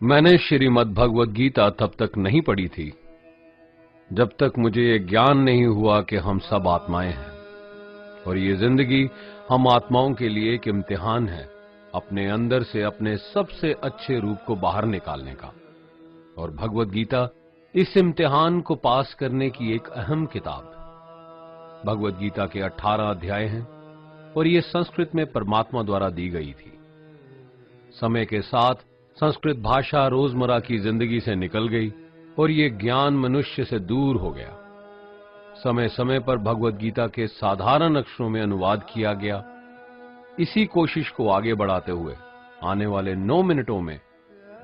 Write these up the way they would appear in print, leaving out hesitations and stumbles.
मैंने श्रीमद् भगवद गीता तब तक नहीं पढ़ी थी जब तक मुझे ये ज्ञान नहीं हुआ कि हम सब आत्माएं हैं और ये जिंदगी हम आत्माओं के लिए एक इम्तिहान है अपने अंदर से अपने सबसे अच्छे रूप को बाहर निकालने का। और भगवद गीता इस इम्तिहान को पास करने की एक अहम किताब। भगवद गीता के 18 अध्याय हैं और ये संस्कृत में परमात्मा द्वारा दी गई थी। समय के साथ संस्कृत भाषा रोजमर्रा की जिंदगी से निकल गई और ये ज्ञान मनुष्य से दूर हो गया। समय समय पर भगवद गीता के साधारण अक्षरों में अनुवाद किया गया। इसी कोशिश को आगे बढ़ाते हुए आने वाले 9 मिनटों में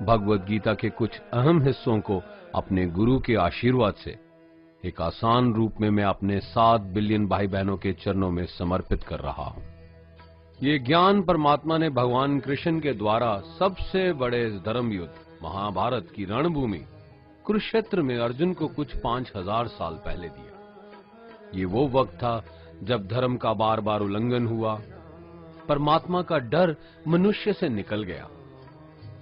भगवद गीता के कुछ अहम हिस्सों को अपने गुरु के आशीर्वाद से एक आसान रूप में मैं अपने 7 बिलियन भाई बहनों के चरणों में समर्पित कर रहा हूं। ये ज्ञान परमात्मा ने भगवान कृष्ण के द्वारा सबसे बड़े धर्म युद्ध महाभारत की रणभूमि कुरुक्षेत्र में अर्जुन को कुछ 5000 साल पहले दिया। ये वो वक्त था जब धर्म का बार बार उल्लंघन हुआ, परमात्मा का डर मनुष्य से निकल गया।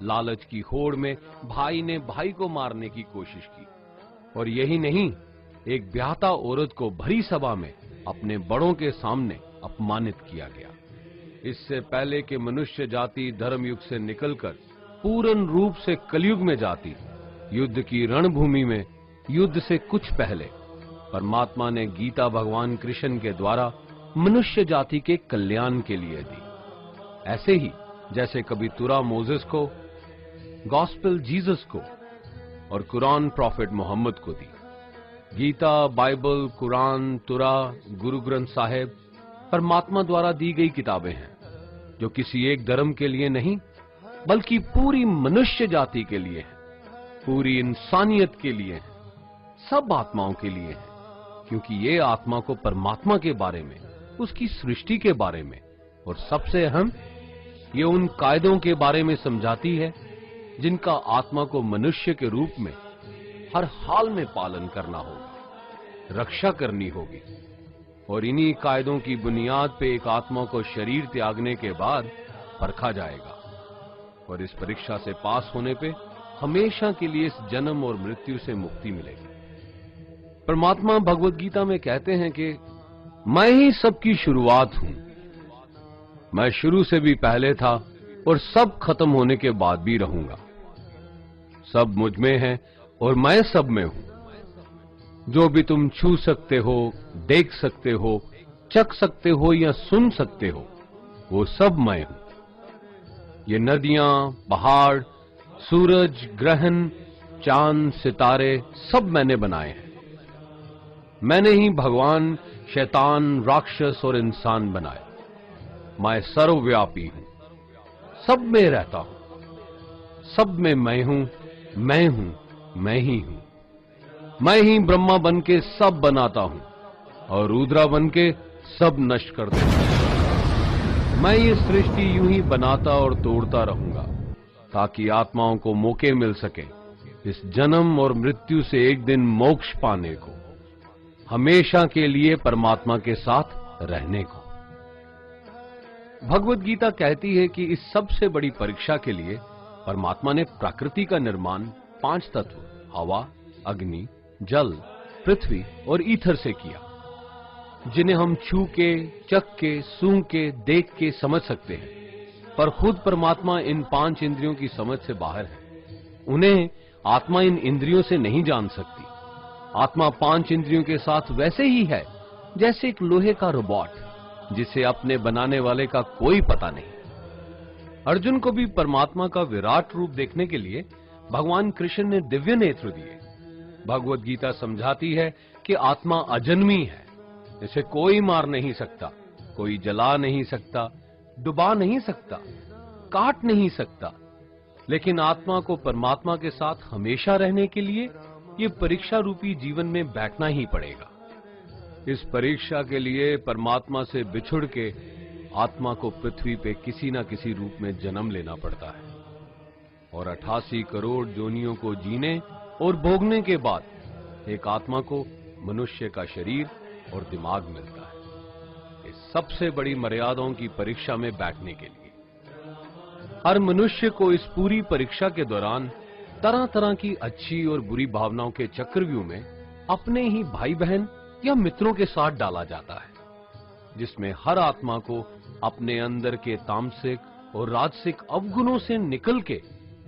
लालच की होड़ में भाई ने भाई को मारने की कोशिश की और यही नहीं, एक ब्याहता औरत को भरी सभा में अपने बड़ों के सामने अपमानित किया गया। इससे पहले कि मनुष्य जाति धर्म युग से निकलकर पूर्ण रूप से कलयुग में जाती, युद्ध की रणभूमि में युद्ध से कुछ पहले परमात्मा ने गीता भगवान कृष्ण के द्वारा मनुष्य जाति के कल्याण के लिए दी। ऐसे ही जैसे कभी तुरा मोजेस को, गॉस्पेल जीसस को और कुरान प्रॉफिट मोहम्मद को दी। गीता, बाइबल, कुरान, तुरा, गुरु ग्रंथ साहिब परमात्मा द्वारा दी गई किताबें हैं जो किसी एक धर्म के लिए नहीं बल्कि पूरी मनुष्य जाति के लिए है, पूरी इंसानियत के लिए है, सब आत्माओं के लिए है। क्योंकि ये आत्मा को परमात्मा के बारे में, उसकी सृष्टि के बारे में और सबसे अहम ये उन कायदों के बारे में समझाती है जिनका आत्मा को मनुष्य के रूप में हर हाल में पालन करना होगा, रक्षा करनी होगी। और इन्हीं कायदों की बुनियाद पे एक आत्मा को शरीर त्यागने के बाद परखा जाएगा और इस परीक्षा से पास होने पे हमेशा के लिए इस जन्म और मृत्यु से मुक्ति मिलेगी। परमात्मा भगवद गीता में कहते हैं कि मैं ही सबकी शुरुआत हूं, मैं शुरू से भी पहले था और सब खत्म होने के बाद भी रहूंगा। सब मुझ में है और मैं सब में हूं। जो भी तुम छू सकते हो, देख सकते हो, चख सकते हो या सुन सकते हो, वो सब मैं हूं। ये नदियां, पहाड़, सूरज, ग्रहण, चांद, सितारे सब मैंने बनाए हैं। मैंने ही भगवान, शैतान, राक्षस और इंसान बनाए। मैं सर्वव्यापी हूं, सब में रहता हूं, सब में मैं हूं, मैं ही हूं। मैं ही ब्रह्मा बन के सब बनाता हूं और रुद्रा बन के सब नष्ट कर देता हूं। मैं ये सृष्टि यूं ही बनाता और तोड़ता रहूंगा ताकि आत्माओं को मौके मिल सके इस जन्म और मृत्यु से एक दिन मोक्ष पाने को, हमेशा के लिए परमात्मा के साथ रहने को। भगवद गीता कहती है कि इस सबसे बड़ी परीक्षा के लिए परमात्मा ने प्रकृति का निर्माण 5 तत्व हवा, अग्नि, जल, पृथ्वी और ईथर से किया, जिन्हें हम छू के, चख के, सूंघ के, देख के समझ सकते हैं। पर खुद परमात्मा इन 5 इंद्रियों की समझ से बाहर है। उन्हें आत्मा इन इंद्रियों से नहीं जान सकती। आत्मा 5 इंद्रियों के साथ वैसे ही है जैसे एक लोहे का रोबोट जिसे अपने बनाने वाले का कोई पता नहीं। अर्जुन को भी परमात्मा का विराट रूप देखने के लिए भगवान कृष्ण ने दिव्य नेत्र दिए। भगवद गीता समझाती है कि आत्मा अजन्मी है, इसे कोई मार नहीं सकता, कोई जला नहीं सकता, डुबा नहीं सकता, काट नहीं सकता। लेकिन आत्मा को परमात्मा के साथ हमेशा रहने के लिए ये परीक्षा रूपी जीवन में बैठना ही पड़ेगा। इस परीक्षा के लिए परमात्मा से बिछुड़ के आत्मा को पृथ्वी पे किसी न किसी रूप में जन्म लेना पड़ता है और 88 करोड़ योनियों को जीने और भोगने के बाद एक आत्मा को मनुष्य का शरीर और दिमाग मिलता है इस सबसे बड़ी मर्यादाओं की परीक्षा में बैठने के लिए। हर मनुष्य को इस पूरी परीक्षा के दौरान तरह तरह की अच्छी और बुरी भावनाओं के चक्रव्यूह में अपने ही भाई बहन या मित्रों के साथ डाला जाता है, जिसमें हर आत्मा को अपने अंदर के तामसिक और राजसिक अवगुणों से निकल के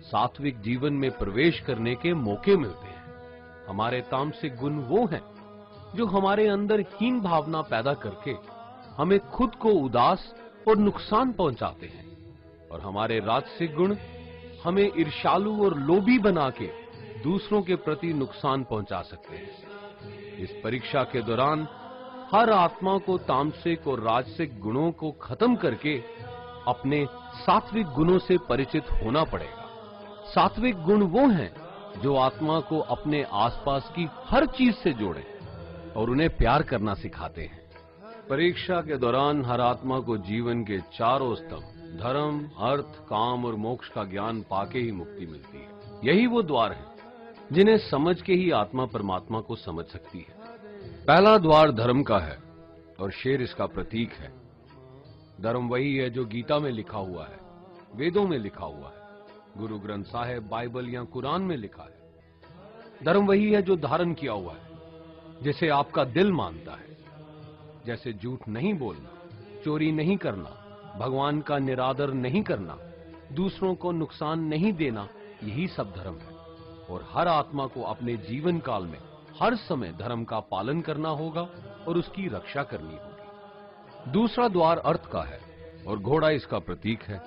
सात्विक जीवन में प्रवेश करने के मौके मिलते हैं। हमारे तामसिक गुण वो हैं जो हमारे अंदर हीन भावना पैदा करके हमें खुद को उदास और नुकसान पहुंचाते हैं, और हमारे राजसिक गुण हमें ईर्ष्यालु और लोभी बना के दूसरों के प्रति नुकसान पहुंचा सकते हैं। इस परीक्षा के दौरान हर आत्मा को तामसिक और राजसिक गुणों को खत्म करके अपने सात्विक गुणों से परिचित होना पड़ेगा। सात्विक गुण वो हैं जो आत्मा को अपने आसपास की हर चीज से जोड़े और उन्हें प्यार करना सिखाते हैं। परीक्षा के दौरान हर आत्मा को जीवन के चारों स्तंभ धर्म, अर्थ, काम और मोक्ष का ज्ञान पाके ही मुक्ति मिलती है। यही वो द्वार हैं जिन्हें समझ के ही आत्मा परमात्मा को समझ सकती है। पहला द्वार धर्म का है और शेर इसका प्रतीक है। धर्म वही है जो गीता में लिखा हुआ है, वेदों में लिखा हुआ है, गुरु ग्रंथ साहिब, बाइबल या कुरान में लिखा है। धर्म वही है जो धारण किया हुआ है, जिसे आपका दिल मानता है, जैसे झूठ नहीं बोलना, चोरी नहीं करना, भगवान का निरादर नहीं करना, दूसरों को नुकसान नहीं देना, यही सब धर्म है। और हर आत्मा को अपने जीवन काल में हर समय धर्म का पालन करना होगा और उसकी रक्षा करनी होगी। दूसरा द्वार अर्थ का है और घोड़ा इसका प्रतीक है।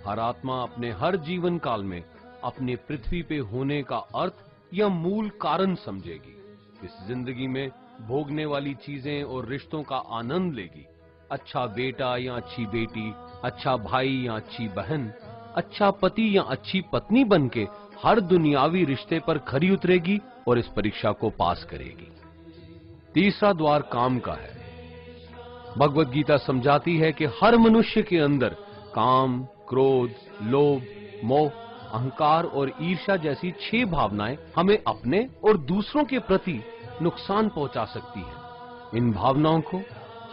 हर आत्मा अपने हर जीवन काल में अपने पृथ्वी पे होने का अर्थ या मूल कारण समझेगी। इस जिंदगी में भोगने वाली चीजें और रिश्तों का आनंद लेगी। अच्छा बेटा या अच्छी बेटी, अच्छा भाई या अच्छी बहन, अच्छा पति या अच्छी पत्नी बनके हर दुनियावी रिश्ते पर खरी उतरेगी और इस परीक्षा को पास करेगी। तीसरा द्वार काम का है। भगवत गीता समझाती है कि हर मनुष्य के अंदर काम, क्रोध, लोभ, मोह, अहंकार और ईर्ष्या जैसी 6 भावनाएं हमें अपने और दूसरों के प्रति नुकसान पहुंचा सकती हैं। इन भावनाओं को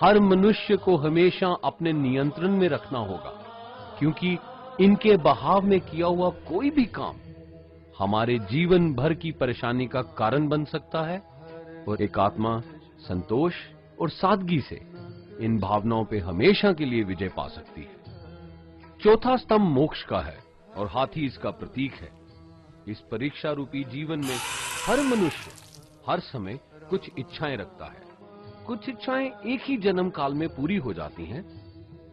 हर मनुष्य को हमेशा अपने नियंत्रण में रखना होगा, क्योंकि इनके बहाव में किया हुआ कोई भी काम हमारे जीवन भर की परेशानी का कारण बन सकता है। और एक आत्मा संतोष और सादगी से इन भावनाओं पे हमेशा के लिए विजय पा सकती है। चौथा स्तंभ मोक्ष का है और हाथी इसका प्रतीक है। इस परीक्षा रूपी जीवन में हर मनुष्य हर समय कुछ इच्छाएं रखता है। कुछ इच्छाएं एक ही जन्म काल में पूरी हो जाती हैं,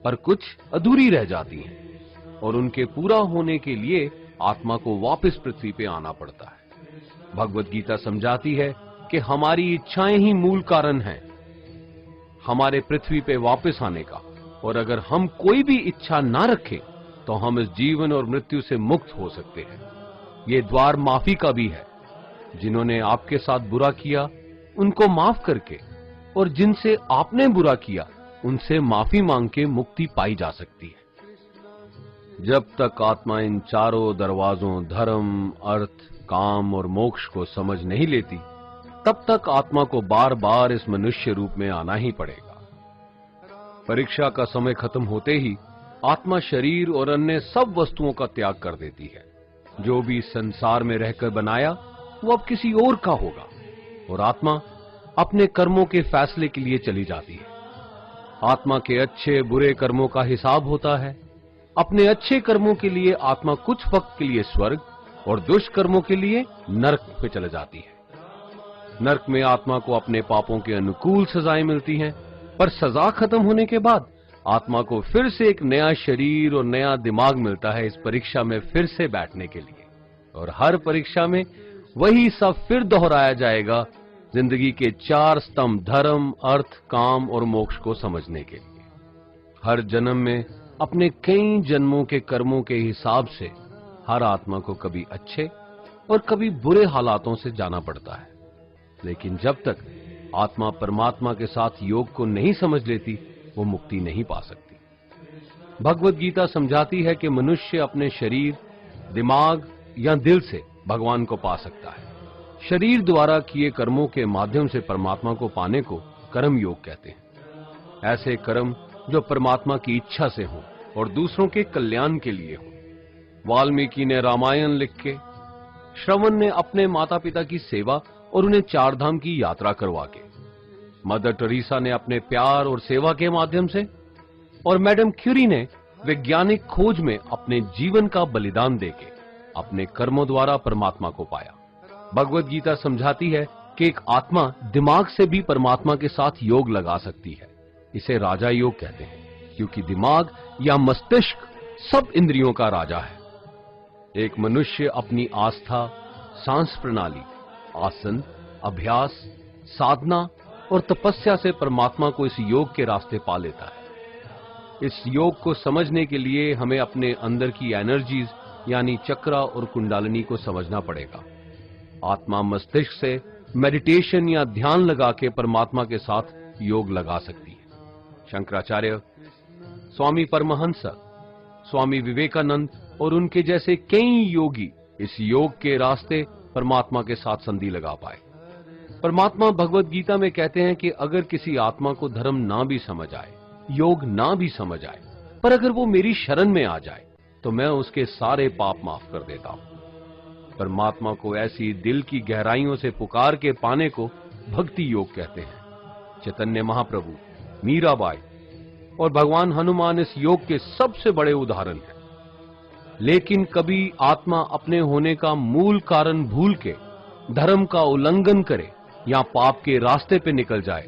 पर कुछ अधूरी रह जाती हैं और उनके पूरा होने के लिए आत्मा को वापस पृथ्वी पे आना पड़ता है। भगवत गीता समझाती है कि हमारी इच्छाएं ही मूल कारण हैं हमारे पृथ्वी पे वापस आने का, और अगर हम कोई भी इच्छा ना रखें तो हम इस जीवन और मृत्यु से मुक्त हो सकते हैं। ये द्वार माफी का भी है। जिन्होंने आपके साथ बुरा किया उनको माफ करके और जिनसे आपने बुरा किया उनसे माफी मांग के मुक्ति पाई जा सकती है। जब तक आत्मा इन चारों दरवाजों धर्म, अर्थ, काम और मोक्ष को समझ नहीं लेती, तब तक आत्मा को बार बार इस मनुष्य रूप में आना ही पड़ेगा। परीक्षा का समय खत्म होते ही आत्मा शरीर और अन्य सब वस्तुओं का त्याग कर देती है। जो भी संसार में रहकर बनाया वो अब किसी और का होगा और आत्मा अपने कर्मों के फैसले के लिए चली जाती है। आत्मा के अच्छे बुरे कर्मों का हिसाब होता है। अपने अच्छे कर्मों के लिए आत्मा कुछ वक्त के लिए स्वर्ग और दुष्कर्मों के लिए नरक में चले जाती है। नरक में आत्मा को अपने पापों के अनुकूल सजाएं मिलती हैं, पर सजा खत्म होने के बाद आत्मा को फिर से एक नया शरीर और नया दिमाग मिलता है इस परीक्षा में फिर से बैठने के लिए। और हर परीक्षा में वही सब फिर दोहराया जाएगा, जिंदगी के 4 स्तंभ धर्म, अर्थ, काम और मोक्ष को समझने के लिए। हर जन्म में अपने कई जन्मों के कर्मों के हिसाब से हर आत्मा को कभी अच्छे और कभी बुरे हालातों से जाना पड़ता है। लेकिन जब तक आत्मा परमात्मा के साथ योग को नहीं समझ लेती, वो मुक्ति नहीं पा सकती। भगवत गीता समझाती है कि मनुष्य अपने शरीर, दिमाग या दिल से भगवान को पा सकता है। शरीर द्वारा किए कर्मों के माध्यम से परमात्मा को पाने को कर्म योग कहते हैं। ऐसे कर्म जो परमात्मा की इच्छा से हों और दूसरों के कल्याण के लिए हों। वाल्मीकि ने रामायण लिख के श्रवण ने अपने माता पिता की सेवा और उन्हें चार धाम की यात्रा करवा के, मदर टेरेसा ने अपने प्यार और सेवा के माध्यम से, और मैडम क्यूरी ने वैज्ञानिक खोज में अपने जीवन का बलिदान देके अपने कर्मों द्वारा परमात्मा को पाया। भगवत गीता समझाती है कि एक आत्मा दिमाग से भी परमात्मा के साथ योग लगा सकती है। इसे राजा योग कहते हैं, क्योंकि दिमाग या मस्तिष्क सब इंद्रियों का राजा है। एक मनुष्य अपनी आस्था, सांस प्रणाली, आसन, अभ्यास, साधना और तपस्या से परमात्मा को इस योग के रास्ते पा लेता है। इस योग को समझने के लिए हमें अपने अंदर की एनर्जीज यानी चक्रा और कुंडालिनी को समझना पड़ेगा। आत्मा मस्तिष्क से मेडिटेशन या ध्यान लगा के परमात्मा के साथ योग लगा सकती है। शंकराचार्य, स्वामी परमहंस, स्वामी विवेकानंद और उनके जैसे कई योगी इस योग के रास्ते परमात्मा के साथ संधि लगा पाए। परमात्मा भगवत गीता में कहते हैं कि अगर किसी आत्मा को धर्म ना भी समझ आए, योग ना भी समझ आए, पर अगर वो मेरी शरण में आ जाए तो मैं उसके सारे पाप माफ कर देता हूं। परमात्मा को ऐसी दिल की गहराइयों से पुकार के पाने को भक्ति योग कहते हैं। चैतन्य महाप्रभु, मीराबाई और भगवान हनुमान इस योग के सबसे बड़े उदाहरण हैं। लेकिन कभी आत्मा अपने होने का मूल कारण भूल के धर्म का उल्लंघन करे या पाप के रास्ते पे निकल जाए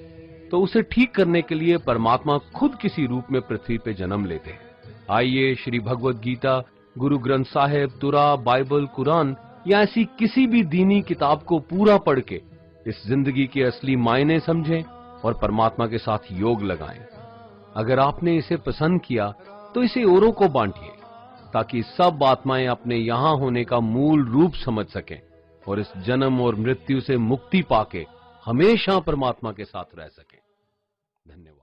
तो उसे ठीक करने के लिए परमात्मा खुद किसी रूप में पृथ्वी पे जन्म लेते हैं। आइए श्री भगवत गीता, गुरु ग्रंथ साहिब, तुरा, बाइबल, कुरान या ऐसी किसी भी दीनी किताब को पूरा पढ़ के इस जिंदगी के असली मायने समझें और परमात्मा के साथ योग लगाएं। अगर आपने इसे पसंद किया तो इसे औरों को बांटिए, ताकि सब आत्माएं अपने यहां होने का मूल रूप समझ सकें और इस जन्म और मृत्यु से मुक्ति पाके हमेशा परमात्मा के साथ रह सकें। धन्यवाद।